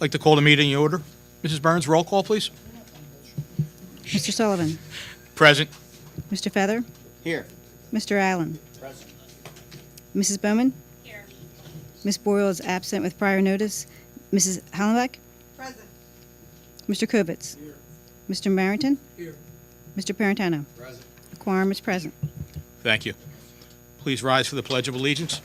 like to call the meeting in order. Mrs. Burns, roll call, please. Mr. Sullivan. Present. Mr. Feather. Here. Mr. Allen. Present. Mrs. Bowman. Here. Ms. Boyle is absent with prior notice. Mrs. Hallenbeck. Present. Mr. Kovitz. Here. Mr. Barrington. Here. Mr. Parentano. Present. The quorum is present. Thank you. Please rise for the Pledge of Allegiance.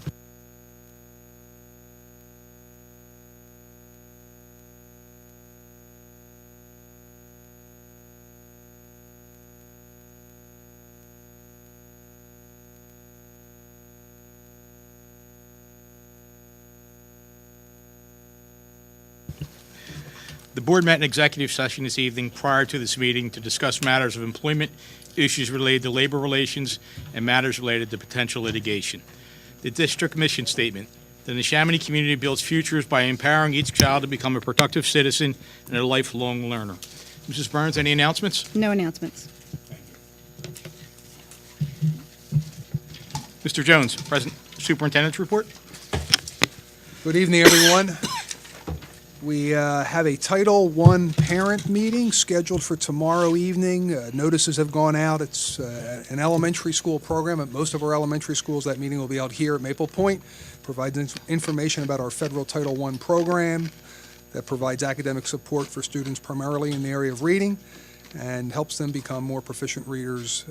The board met in executive session this evening prior to this meeting to discuss matters of employment, issues related to labor relations, and matters related to potential litigation. The district mission statement: the Neshaminy community builds futures by empowering each child to become a productive citizen and a lifelong learner. Mrs. Burns, any announcements? No announcements. Mr. Jones, present. Superintendent's report. Good evening, everyone. We have a Title I parent meeting scheduled for tomorrow evening. Notices have gone out. It's an elementary school program. At most of our elementary schools, that meeting will be out here at Maple Point. Provides information about our federal Title I program that provides academic support for students primarily in the area of reading and helps them become more proficient readers.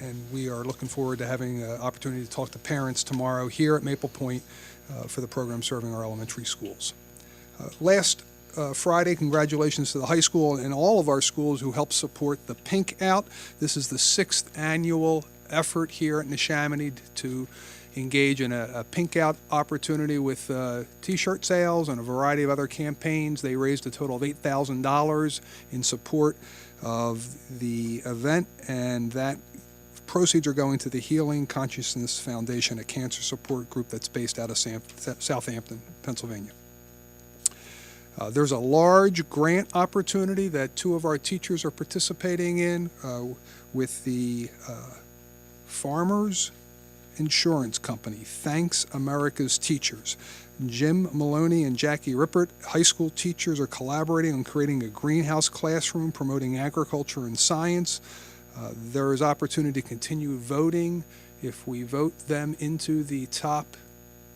And we are looking forward to having an opportunity to talk to parents tomorrow here at Maple Point for the program serving our elementary schools. Last Friday, congratulations to the high school and all of our schools who helped support the Pink Out. This is the 6th annual effort here at Neshaminy to engage in a Pink Out opportunity with T-shirt sales and a variety of other campaigns. They raised a total of $8,000 in support of the event, and that proceeds are going to the Healing Consciousness Foundation, a cancer support group that's based out of Southampton, Pennsylvania. There's a large grant opportunity that 2 of our teachers are participating in with the Farmers Insurance Company. Thanks, America's Teachers. Jim Maloney and Jackie Rippert, high school teachers, are collaborating on creating a greenhouse classroom promoting agriculture and science. There is opportunity to continue voting. If we vote them into the top,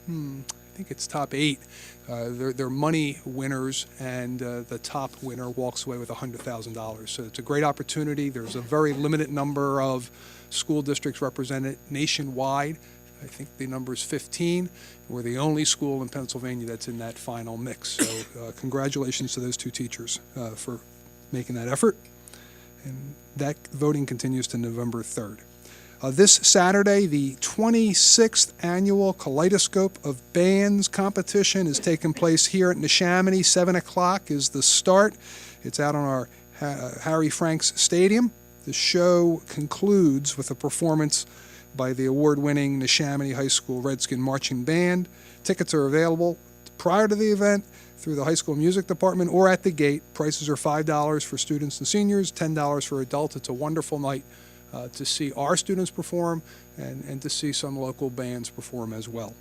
I think it's top 8. They're money winners, and the top winner walks away with $100,000. So it's a great opportunity. There's a very limited number of school districts represented nationwide. I think the number is 15. We're the only school in Pennsylvania that's in that final mix. So congratulations to those 2 teachers for making that effort. And that voting continues to November 3rd. This Saturday, the 26th annual Kaleidoscope of Bands competition is taking place here at Neshaminy. 7 o'clock is the start. It's out on our Harry Franks Stadium. The show concludes with a performance by the award-winning Neshaminy High School Redskin Marching Band. Tickets are available prior to the event through the high school music department or at the gate. Prices are $5 for students and seniors, $10 for adults. It's a wonderful night to see our students perform and to see some local bands perform as well.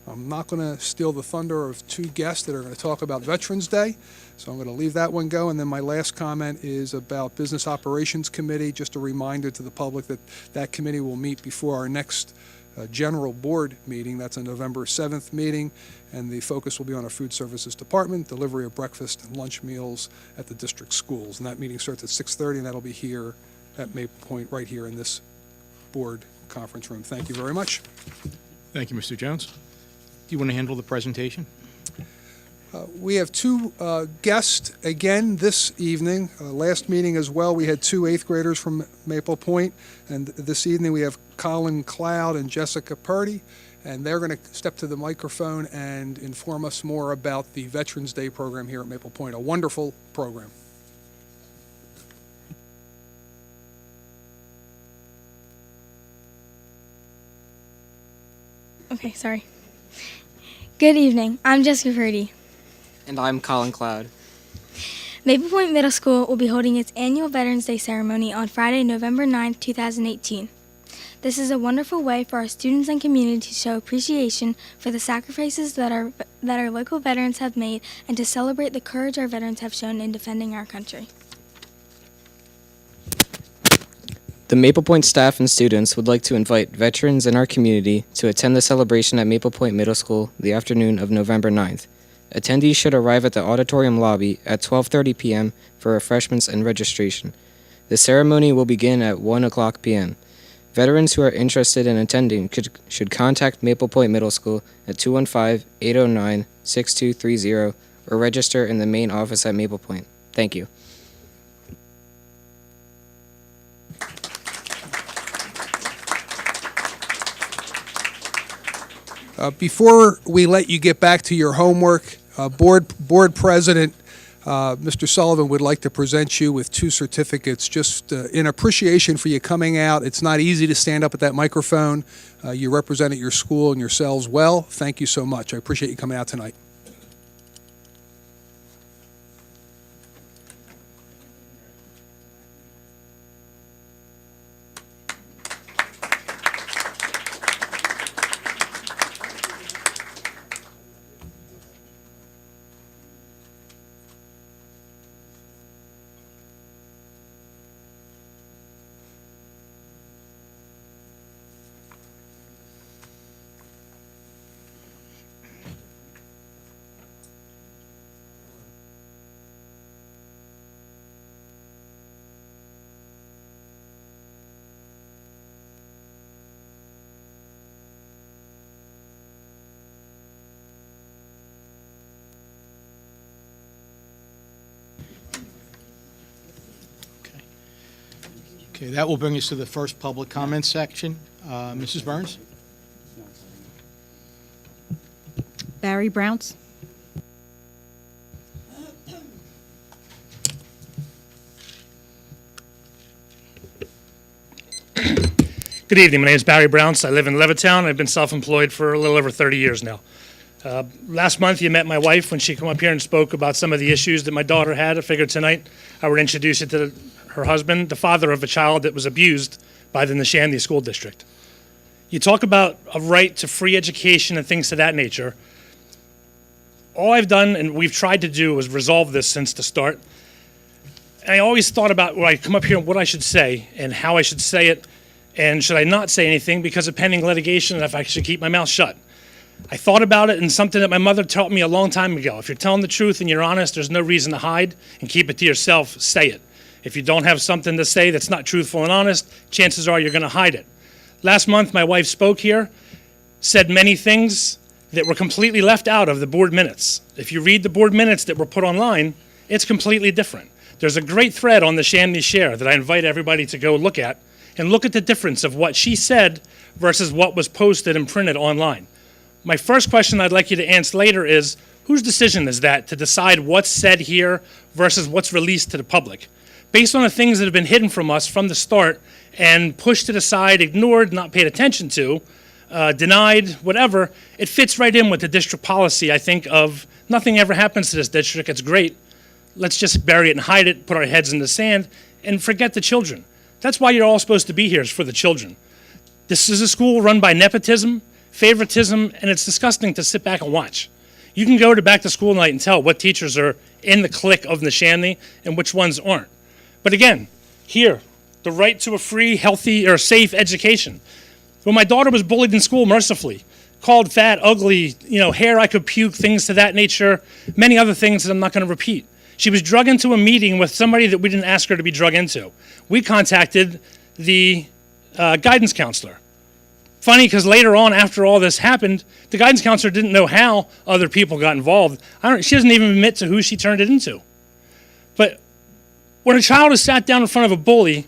I'm not going to steal the thunder of 2 guests that are going to talk about Veterans Day, so I'm going to leave that one go. And then my last comment is about Business Operations Committee. Just a reminder to the public that that committee will meet before our next general board meeting. That's a November 7th meeting, and the focus will be on our food services department, delivery of breakfast and lunch meals at the district schools. And that meeting starts at 6:30, and that'll be here at Maple Point, right here in this board conference room. Thank you very much. Thank you, Mr. Jones. Do you want to handle the presentation? We have 2 guests again this evening. Last meeting as well, we had 2 8th graders from Maple Point, and this evening we have Colin Cloud and Jessica Purdy, and they're going to step to the microphone and inform us more about the Veterans Day program here at Maple Point, a wonderful program. Okay, sorry. Good evening. I'm Jessica Purdy. And I'm Colin Cloud. Maple Point Middle School will be holding its annual Veterans Day ceremony on Friday, November 9, 2018. This is a wonderful way for our students and community to show appreciation for the sacrifices that our local veterans have made and to celebrate the courage our veterans have shown in defending our country. The Maple Point staff and students would like to invite veterans in our community to attend the celebration at Maple Point Middle School the afternoon of November 9th. Attendees should arrive at the auditorium lobby at 12:30 p.m. for refreshments and registration. The ceremony will begin at 1:00 p.m. Veterans who are interested in attending should contact Maple Point Middle School at 215-809-6230 or register in the main office at Maple Point. Thank you. Before we let you get back to your homework, Board President Mr. Sullivan would like to present you with two certificates just in appreciation for you coming out. It's not easy to stand up at that microphone. You represented your school and yourselves well. Thank you so much. I appreciate you coming out tonight. Okay, that will bring us to the first public comment section. Mrs. Burns? Barry Brown's. Good evening. My name is Barry Brown's. I live in Levittown. I've been self-employed for a little over 30 years now. Last month, you met my wife when she came up here and spoke about some of the issues that my daughter had. I figured tonight I would introduce you to her husband, the father of a child that was abused by the Neshaminy School District. You talk about a right to free education and things of that nature. All I've done and we've tried to do is resolve this since the start. And I always thought about when I come up here what I should say and how I should say it, and should I not say anything because of pending litigation, and if I should keep my mouth shut. I thought about it, and something that my mother taught me a long time ago. If you're telling the truth and you're honest, there's no reason to hide, and keep it to yourself, say it. If you don't have something to say that's not truthful and honest, chances are you're going to hide it. Last month, my wife spoke here, said many things that were completely left out of the board minutes. If you read the board minutes that were put online, it's completely different. There's a great thread on the Neshaminy Share that I invite everybody to go look at, and look at the difference of what she said versus what was posted and printed online. My first question I'd like you to answer later is, whose decision is that to decide what's said here versus what's released to the public? Based on the things that have been hidden from us from the start and pushed to the side, ignored, not paid attention to, denied, whatever, it fits right in with the district policy, I think, of nothing ever happens to this district, it's great. Let's just bury it and hide it, put our heads in the sand, and forget the children. That's why you're all supposed to be here, is for the children. This is a school run by nepotism, favoritism, and it's disgusting to sit back and watch. You can go to back to school night and tell what teachers are in the clique of Neshaminy and which ones aren't. But again, here, the right to a free, healthy, or safe education. When my daughter was bullied in school mercifully, called fat, ugly, hair I could puke, things to that nature, many other things that I'm not going to repeat. She was drug into a meeting with somebody that we didn't ask her to be drug into. We contacted the guidance counselor. Funny, because later on, after all this happened, the guidance counselor didn't know how other people got involved. She doesn't even admit to who she turned it into. But when a child is sat down in front of a bully,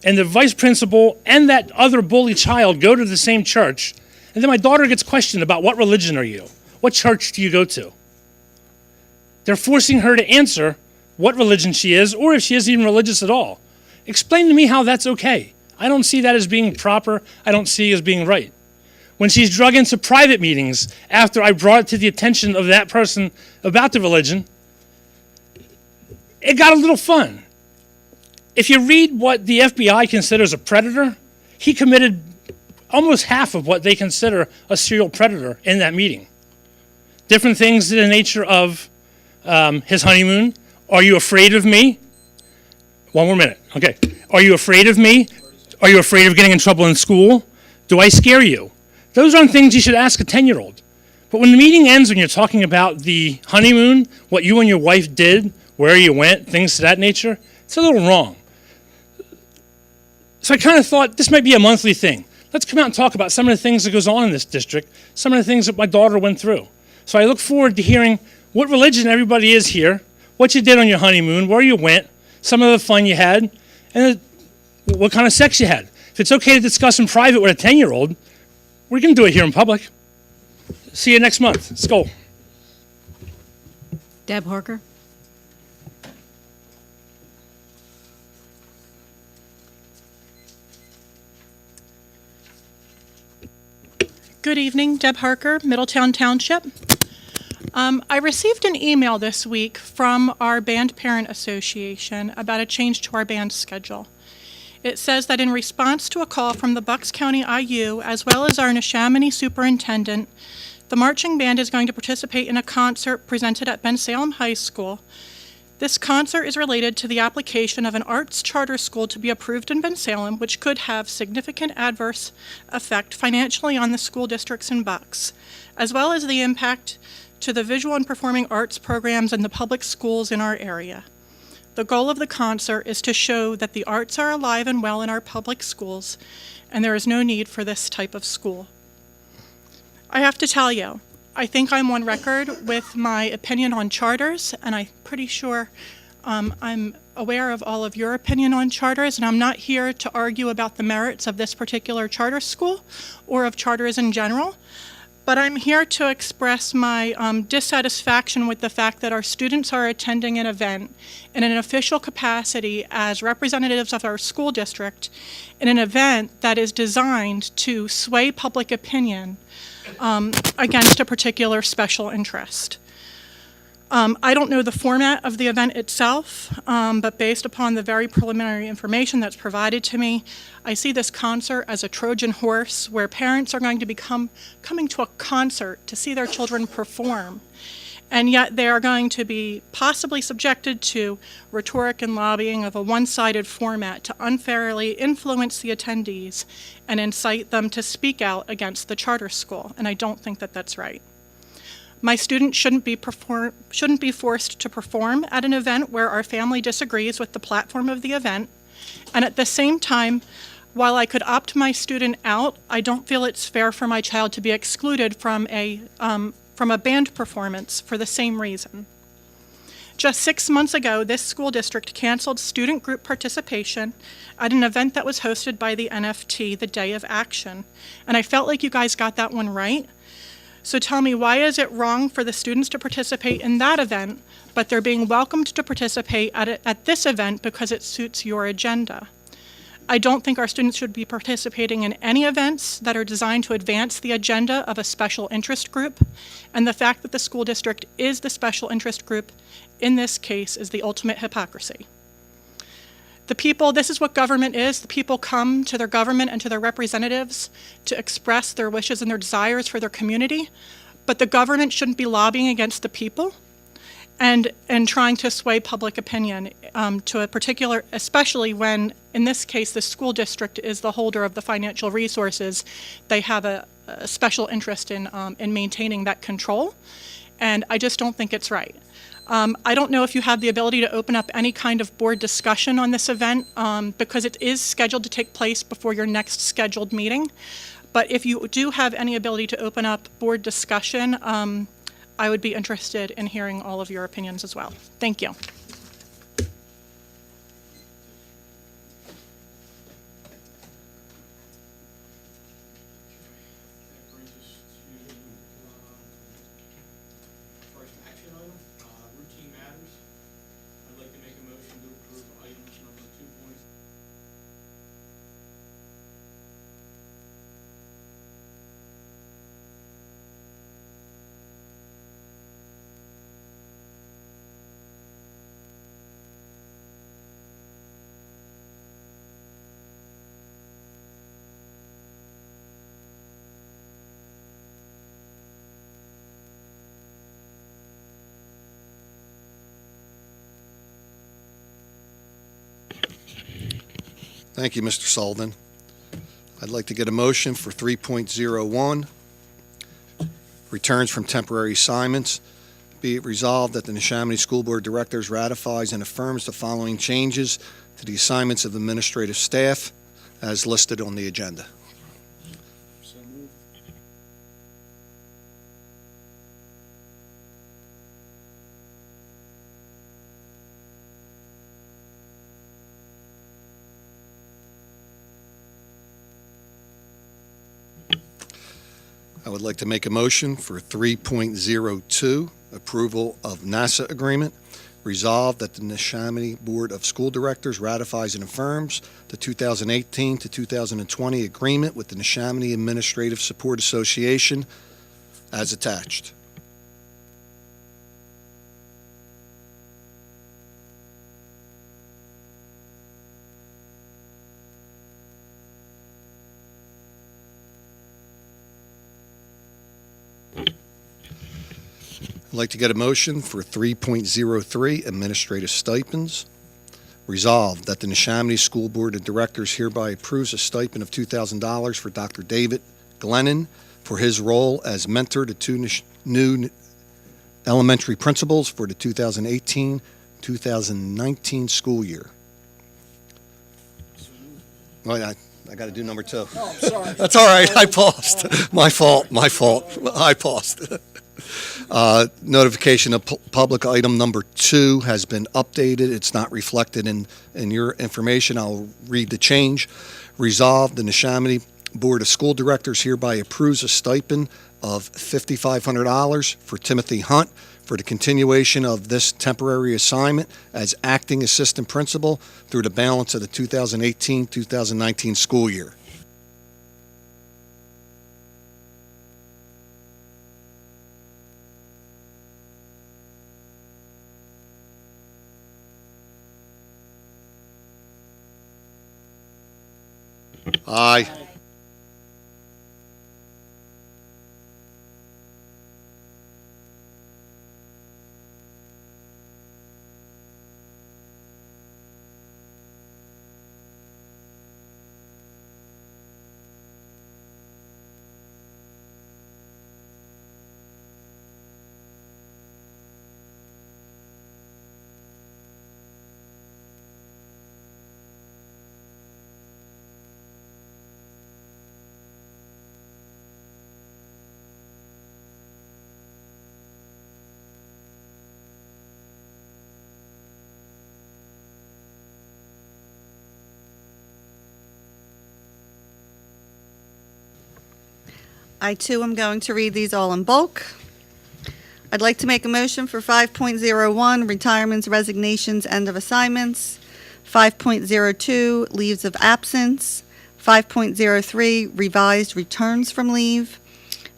and the vice principal and that other bully child go to the same church, and then my daughter gets questioned about what religion are you? What church do you go to? They're forcing her to answer what religion she is, or if she isn't even religious at all. Explain to me how that's okay. I don't see that as being proper. I don't see it as being right. When she's drug into private meetings after I brought it to the attention of that person about the religion, it got a little fun. If you read what the FBI considers a predator, He committed almost half of what they consider a serial predator in that meeting. Different things in the nature of his honeymoon. Are you afraid of me? One more minute. Okay. Are you afraid of me? Are you afraid of getting in trouble in school? Do I scare you? Those aren't things you should ask a 10-year-old. But when the meeting ends and you're talking about the honeymoon, what you and your wife did, where you went, things of that nature, it's a little wrong. So I kind of thought this might be a monthly thing. Let's come out and talk about some of the things that goes on in this district, some of the things that my daughter went through. So I look forward to hearing what religion everybody is here, what you did on your honeymoon, where you went, some of the fun you had, and what kind of sex you had. If it's okay to discuss in private with a 10-year-old, we can do it here in public. See you next month. Let's go. Deb Harker. Good evening, Deb Harker, Middletown Township. I received an email this week from our Band Parent Association about a change to our band schedule. It says that in response to a call from the Bucks County IU, as well as our Neshaminy superintendent, the marching band is going to participate in a concert presented at Bensalem High School. This concert is related to the application of an arts charter school to be approved in Bensalem, which could have significant adverse effect financially on the school districts in Bucks, as well as the impact to the visual and performing arts programs in the public schools in our area. The goal of the concert is to show that the arts are alive and well in our public schools, and there is no need for this type of school. I have to tell you, I think I'm on record with my opinion on charters, and I'm pretty sure I'm aware of all of your opinion on charters, and I'm not here to argue about the merits of this particular charter school or of charters in general, but I'm here to express my dissatisfaction with the fact that our students are attending an event in an official capacity as representatives of our school district in an event that is designed to sway public opinion against a particular special interest. I don't know the format of the event itself, but based upon the very preliminary information that's provided to me, I see this concert as a Trojan horse where parents are going to be coming to a concert to see their children perform, and yet they are going to be possibly subjected to rhetoric and lobbying of a one-sided format to unfairly influence the attendees and incite them to speak out against the charter school, and I don't think that that's right. My students shouldn't be forced to perform at an event where our family disagrees with the platform of the event, and at the same time, while I could opt my student out, I don't feel it's fair for my child to be excluded from a band performance for the same reason. Just 6 months ago, this school district canceled student group participation at an event that was hosted by the NFT, the Day of Action, and I felt like you guys got that one right. So tell me, why is it wrong for the students to participate in that event, but they're being welcomed to participate at this event because it suits your agenda? I don't think our students should be participating in any events that are designed to advance the agenda of a special interest group, and the fact that the school district is the special interest group in this case is the ultimate hypocrisy. The people, this is what government is. The people come to their government and to their representatives to express their wishes and their desires for their community, but the government shouldn't be lobbying against the people and trying to sway public opinion to a particular, especially when, in this case, the school district is the holder of the financial resources. They have a special interest in maintaining that control, and I just don't think it's right. I don't know if you have the ability to open up any kind of board discussion on this event because it is scheduled to take place before your next scheduled meeting. But if you do have any ability to open up board discussion, I would be interested in hearing all of your opinions as well. Thank you. Routine matters. I'd like to make a motion to approve items number 2.0. Thank you, Mr. Sullivan. I'd like to get a motion for 3.01, returns from temporary assignments. Be it resolved that the Neshaminy School Board of Directors ratifies and affirms the following changes to the assignments of administrative staff as listed on the agenda. I would like to make a motion for 3.02, approval of NASA agreement. Resolved that the Neshaminy Board of School Directors ratifies and affirms the 2018 to 2020 agreement with the Neshaminy Administrative Support Association as attached. I'd like to get a motion for 3.03, administrative stipends. Resolved that the Neshaminy School Board of Directors hereby approves a stipend of $2,000 for Dr. David Glennon for his role as mentor to two new elementary principals for the 2018-2019 school year. Oh, I got to do number 2. Oh, I'm sorry. That's all right. I paused. My fault. I paused. Notification of public item number 2 has been updated. It's not reflected in your information. I'll read the change. Resolved, the Neshaminy Board of School Directors hereby approves a stipend of $5,500 for Timothy Hunt for the continuation of this temporary assignment as acting assistant principal through the balance of the 2018-2019 school year. Aye. I too am going to read these all in bulk. I'd like to make a motion for 5.01, retirements, resignations, end of assignments. 5.02, leaves of absence. 5.03, revised returns from leave.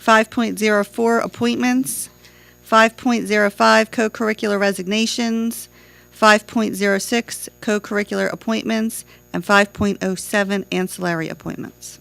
5.04, appointments. 5.05, co-curricular resignations. 5.06, co-curricular appointments. And 5.07, ancillary appointments.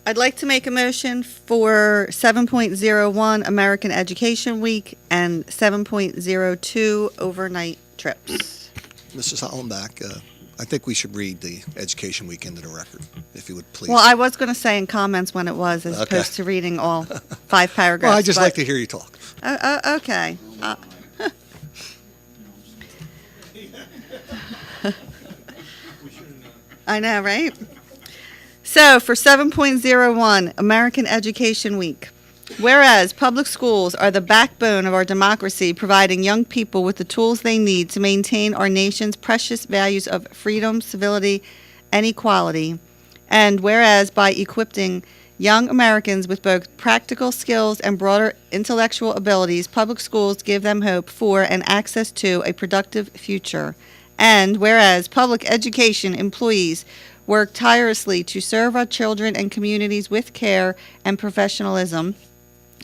I'd like to make a motion for 7.01 American Education Week and 7.02 overnight trips. Mrs. Hollenbach, I think we should read the Education Week into the record, if you would please. Well, I was going to say in comments when it was, as Okay. opposed to reading all 5 paragraphs. Well, I just but- like to hear you talk. Okay. I know, right? So for 7.01, American Education Week. Whereas public schools are the backbone of our democracy, providing young people with the tools they need to maintain our nation's precious values of freedom, civility, and equality. And whereas by equipping young Americans with both practical skills and broader intellectual abilities, public schools give them hope for and access to a productive future. And whereas public education employees work tirelessly to serve our children and communities with care and professionalism.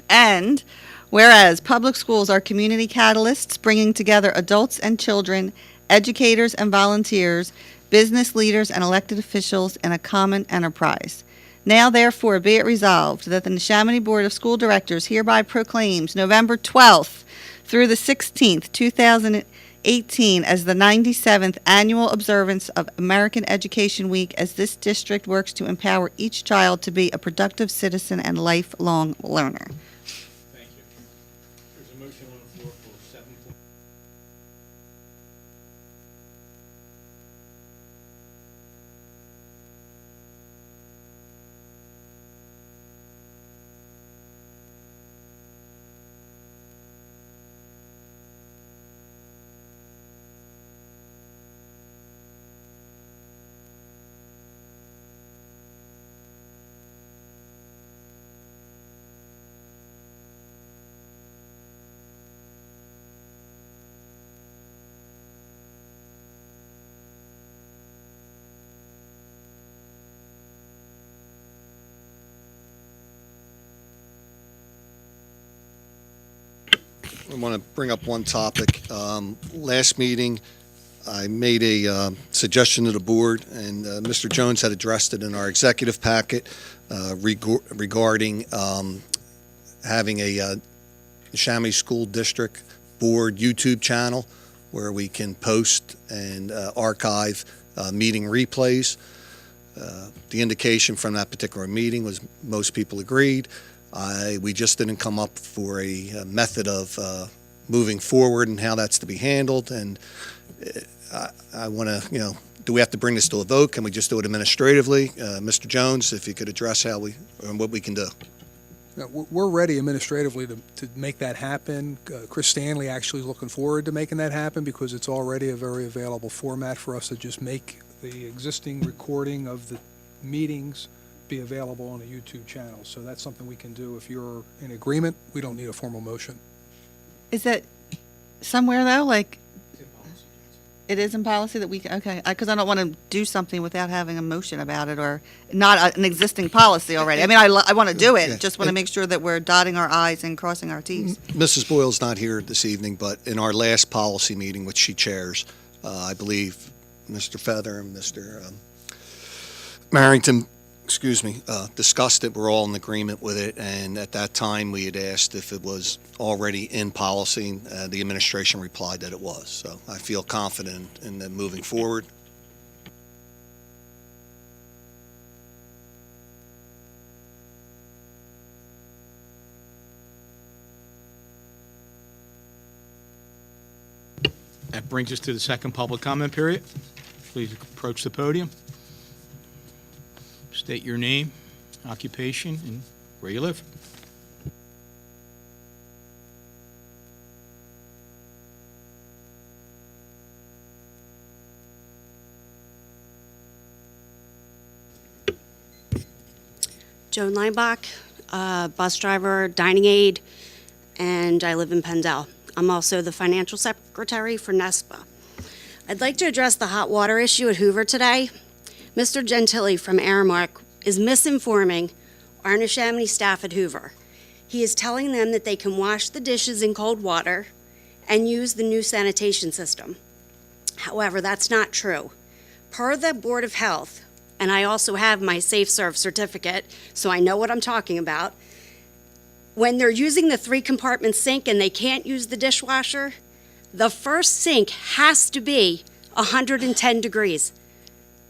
And whereas public schools are community catalysts, bringing together adults and children, educators and volunteers, business leaders and elected officials in a common enterprise. Now, therefore, be it resolved that the Neshaminy Board of School Directors hereby proclaims November 12th through the 16th, 2018 as the 97th annual observance of American Education Week, as this district works to empower each child to be a productive citizen and lifelong learner. Thank you. There's a motion on the floor for 7. I want to bring up one topic. Last meeting, I made a suggestion to the board, and Mr. Jones had addressed it in our executive packet regarding having a Neshaminy School District Board YouTube channel where we can post and archive meeting replays. The indication from that particular meeting was most people agreed. We just didn't come up for a method of moving forward and how that's to be handled. And I want to, do we have to bring this to a vote? Can we just do it administratively? Mr. Jones, if you could address what we can do. We're ready administratively to make that happen. Chris Stanley actually is looking forward to making that happen because it's already a very available format for us to just make the existing recording of the meetings be available on a YouTube channel. So that's something we can do. If you're in agreement, we don't need a formal motion. Is it somewhere, though, like, it is in policy that we, okay, because I don't want to do something without having a motion about it, or not an existing policy already. I mean, I want to do it, Yeah. just want to make sure that we're dotting our i's and crossing our t's. Mrs. Boyle's not here this evening, but in our last policy meeting, which she chairs, I believe Mr. Feather and Mr. Marrington, discussed it. We're all in agreement with it, and at that time, we had asked if it was already in policy. The administration replied that it was, so I feel confident in that moving forward. That brings us to the second public comment period. Please approach the podium. State your name, occupation, and where you live. Joan Leinbach, bus driver, dining aide, and I live in Pendel. I'm also the financial secretary for NESPA. I'd like to address the hot water issue at Hoover today. Mr. Gentili from Aramark is misinforming our Neshaminy staff at Hoover. He is telling them that they can wash the dishes in cold water and use the new sanitation system. However, that's not true. Per the Board of Health, and I also have my SafeServe certificate, so I know what I'm talking about, when they're using the 3-compartment sink and they can't use the dishwasher, the first sink has to be 110 degrees.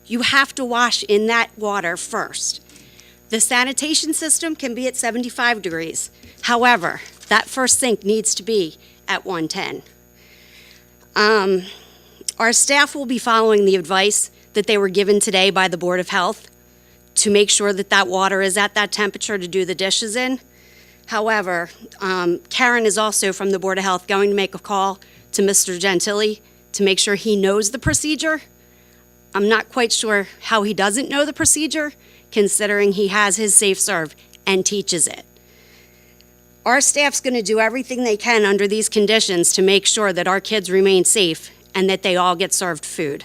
you have to wash in that water first. The sanitation system can be at 75 degrees. However, that first sink needs to be at 110. Our staff will be following the advice that they were given today by the Board of Health to make sure that that water is at that temperature to do the dishes in. However, Karen is also from the Board of Health going to make a call to Mr. Gentili to make sure he knows the procedure. I'm not quite sure how he doesn't know the procedure, considering he has his safe serve and teaches it. Our staff's going to do everything they can under these conditions to make sure that our kids remain safe and that they all get served food.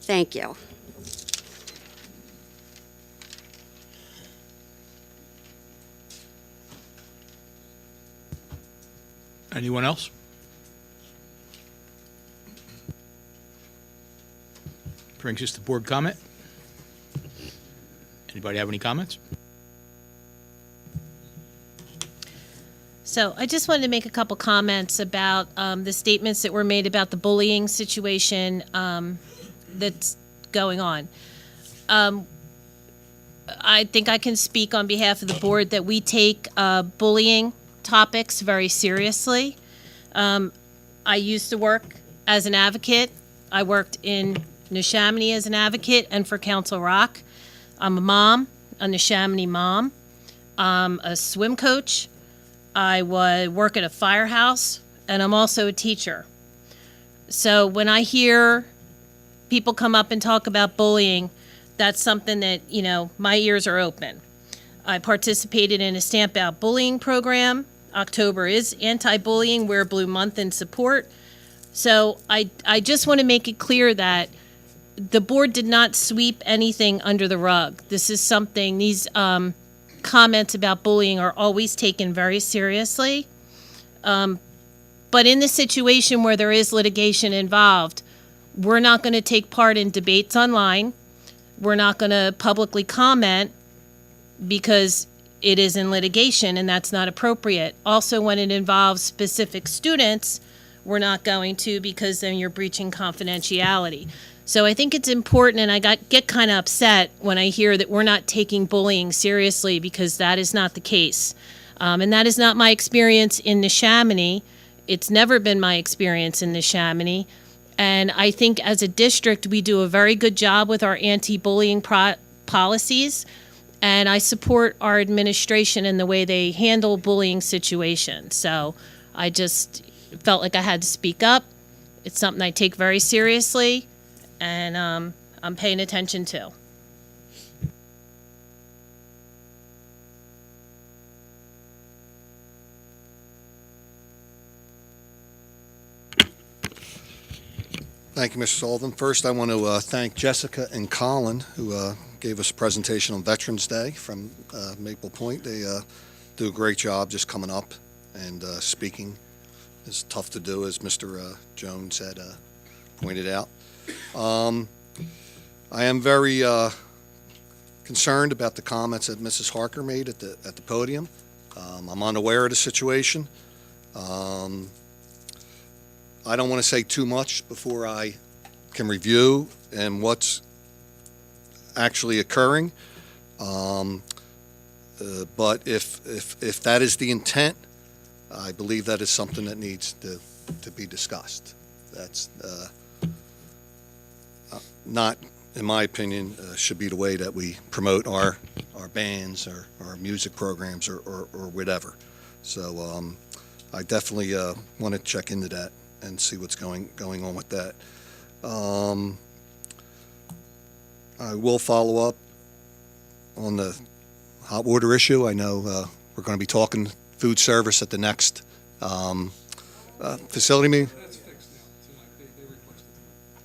Thank you. Anyone else? Brings us to board comment. Anybody have any comments? So I just wanted to make a couple comments about the statements that were made about the bullying situation that's going on. I think I can speak on behalf of the board that we take bullying topics very seriously. I used to work as an advocate. I worked in Neshaminy as an advocate and for Council Rock. I'm a mom, a Neshaminy mom. I'm a swim coach. I work at a firehouse, and I'm also a teacher. So when I hear people come up and talk about bullying, that's something that, you know, my ears are open. I participated in a Stamp Out Bullying program. October is anti-bullying, Wear Blue Month in support. So I just want to make it clear that the board did not sweep anything under the rug. This is something, these comments about bullying are always taken very seriously. But in the situation where there is litigation involved, we're not going to take part in debates online. We're not going to publicly comment because it is in litigation and that's not appropriate. Also, when it involves specific students, we're not going to, because then you're breaching confidentiality. So I think it's important, and I get kind of upset when I hear that we're not taking bullying seriously, because that is not the case. And that is not my experience in Neshaminy. It's never been my experience in Neshaminy. And I think as a district, we do a very good job with our anti-bullying policies. And I support our administration in the way they handle bullying situations. So I just felt like I had to speak up. It's something I take very seriously, and I'm paying attention to. Thank you, Mr. Sullivan. First, I want to thank Jessica and Colin, who gave us a presentation on Veterans Day from Maple Point. They do a great job just coming up and speaking. It's tough to do, as Mr. Jones had pointed out. I am very concerned about the comments that Mrs. Harker made at the podium. I'm unaware of the situation. I don't want to say too much before I can review and what's actually occurring. But if that is the intent, I believe that is something that needs to be discussed. That's not, in my opinion, should be the way that we promote our bands or our music programs or whatever. So I definitely want to check into that and see what's going on with that. I will follow up on the hot water issue. I know we're going to be talking food service at the next facility meeting. That's fixed now. Tonight. They replaced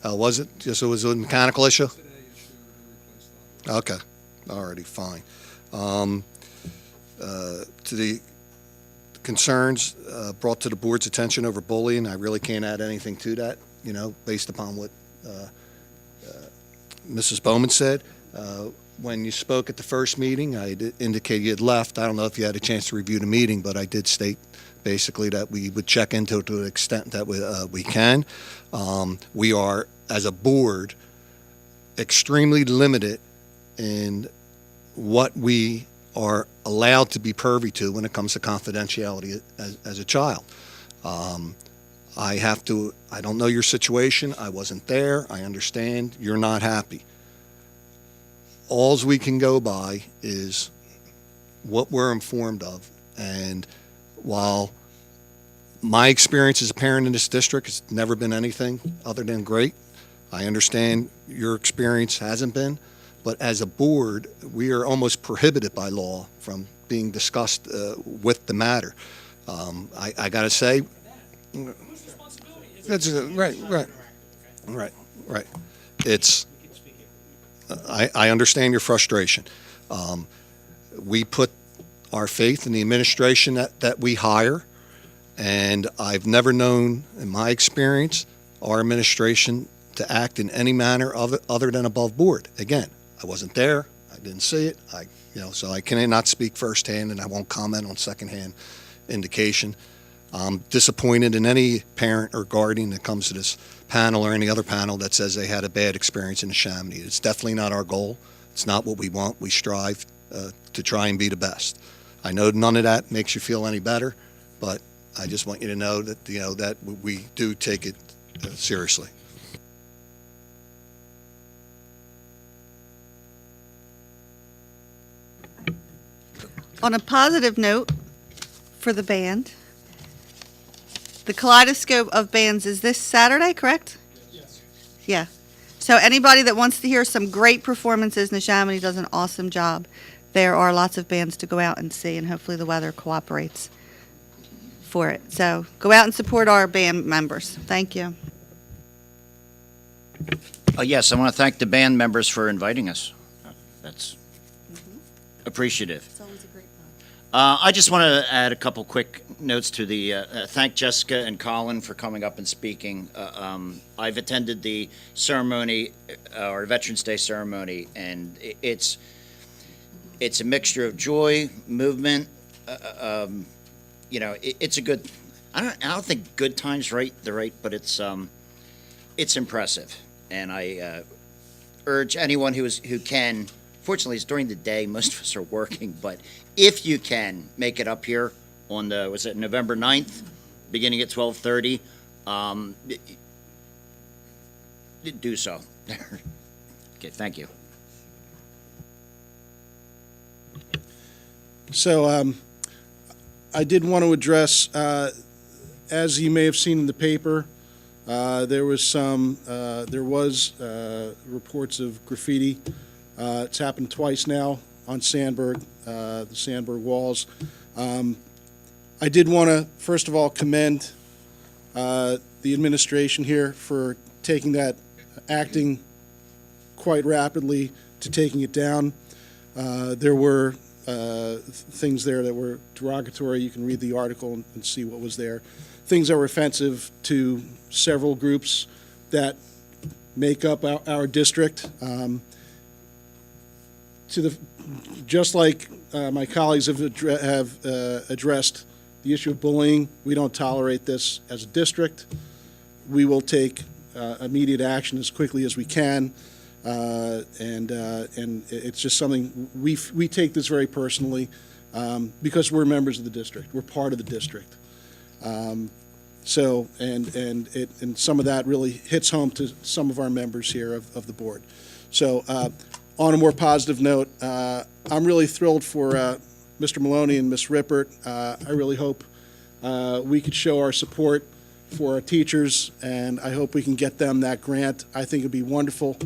it. Was it? Just it was a mechanical issue? Today issue, they replaced that. Okay. Alrighty, fine. To the concerns brought to the board's attention over bullying, I really can't add anything to that, you know, based upon what Mrs. Bowman said. When you spoke at the first meeting, I indicated you had left. I don't know if you had a chance to review the meeting, but I did state basically that we would check into it to the extent that we can. We are, as a board, extremely limited in what we are allowed to be privy to when it comes to confidentiality as a child. I don't know your situation. I wasn't there. I understand you're not happy. Alls we can go by is what we're informed of. And while my experience as a parent in this district has never been anything other than great, I understand your experience hasn't been. But as a board, we are almost prohibited by law from being discussed with the matter. I got to say, that's right. It's. I understand your frustration. We put our faith in the administration that we hire, and I've never known, in my experience, our administration to act in any manner other than above board. Again, I wasn't there. I didn't see it. So I cannot speak firsthand, and I won't comment on secondhand indication. I'm disappointed in any parent or guardian that comes to this panel or any other panel that says they had a bad experience in Neshaminy. It's definitely not our goal. It's not what we want. We strive to try and be the best. I know none of that makes you feel any better, but I just want you to know that that we do take it seriously. On a positive note for the band, the Kaleidoscope of Bands is this Saturday, correct? Yes. Yeah. So anybody that wants to hear some great performances, Neshaminy does an awesome job. There are lots of bands to go out and see, and hopefully the weather cooperates for it. So go out and support our band members. Thank you. Yes, I want to thank the band members for inviting us. That's appreciative. It's always a great time. I just want to add a couple quick notes to the thank Jessica and Colin for coming up and speaking. I've attended the ceremony, our Veterans Day ceremony, and it's a mixture of joy, movement. It's a good. I don't think good times the right, but it's impressive, and I urge anyone who can. Fortunately, it's during the day. Most of us are working, but if you can make it up here on November 9th, beginning at 12:30, do so. Okay, thank you. So I did want to address, as you may have seen in the paper, there was reports of graffiti. It's happened twice now on Sandburg, the Sandburg walls. I did want to, first of all, commend the administration here for taking that, acting quite rapidly to taking it down. There were things there that were derogatory. You can read the article and see what was there. Things that were offensive to several groups that make up our district. Just like my colleagues have addressed the issue of bullying, we don't tolerate this as a district. We will take immediate action as quickly as we can, and it's just something we take this very personally because we're members of the district. We're part of the district. So some of that really hits home to some of our members here of the board. So. On a more positive note, I'm really thrilled for Mr. Maloney and Ms. Rippert. I really hope we could show our support for our teachers, and I hope we can get them that grant. I think it'd be wonderful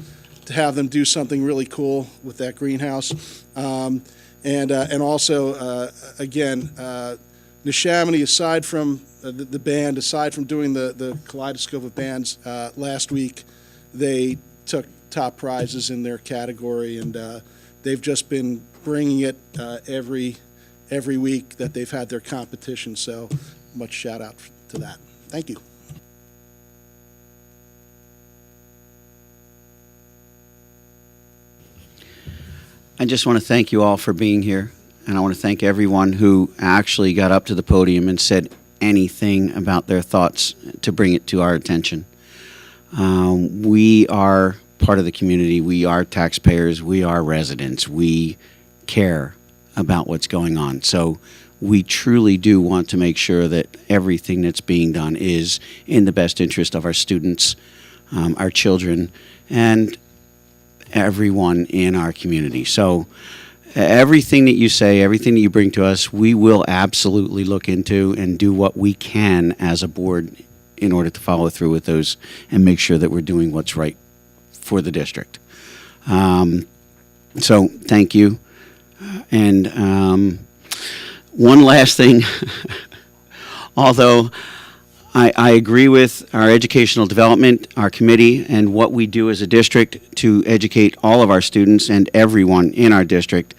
to have them do something really cool with that greenhouse. And also, again, Neshaminy, aside from the band, aside from doing the Kaleidoscope of Bands last week, they took top prizes in their category, and they've just been bringing it every week that they've had their competition. So much shout out to that. Thank you. I just want to thank you all for being here, and I want to thank everyone who actually got up to the podium and said anything about their thoughts to bring it to our attention. We are part of the community. We are taxpayers. We are residents. We care about what's going on. So we truly do want to make sure that everything that's being done is in the best interest of our students, our children, and everyone in our community. So everything that you say, everything that you bring to us, we will absolutely look into and do what we can as a board in order to follow through with those and make sure that we're doing what's right for the district. So thank you. And one last thing, although I agree with our educational development, our committee, and what we do as a district to educate all of our students and everyone in our district.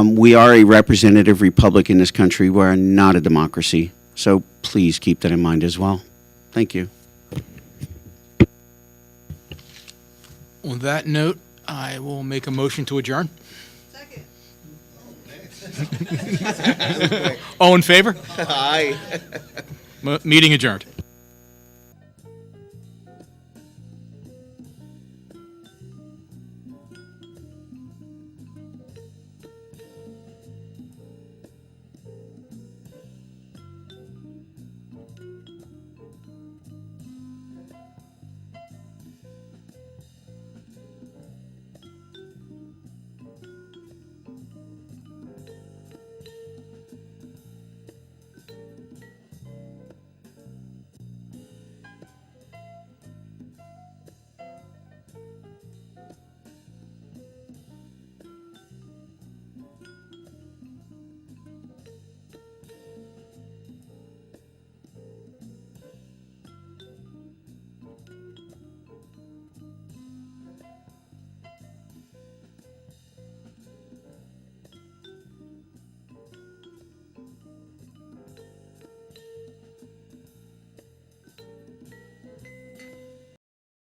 We are a representative republic in this country. We're not a democracy. So please keep that in mind as well. Thank you. On that note, I will make a motion to adjourn. Second. All in favor? Aye. Meeting adjourned.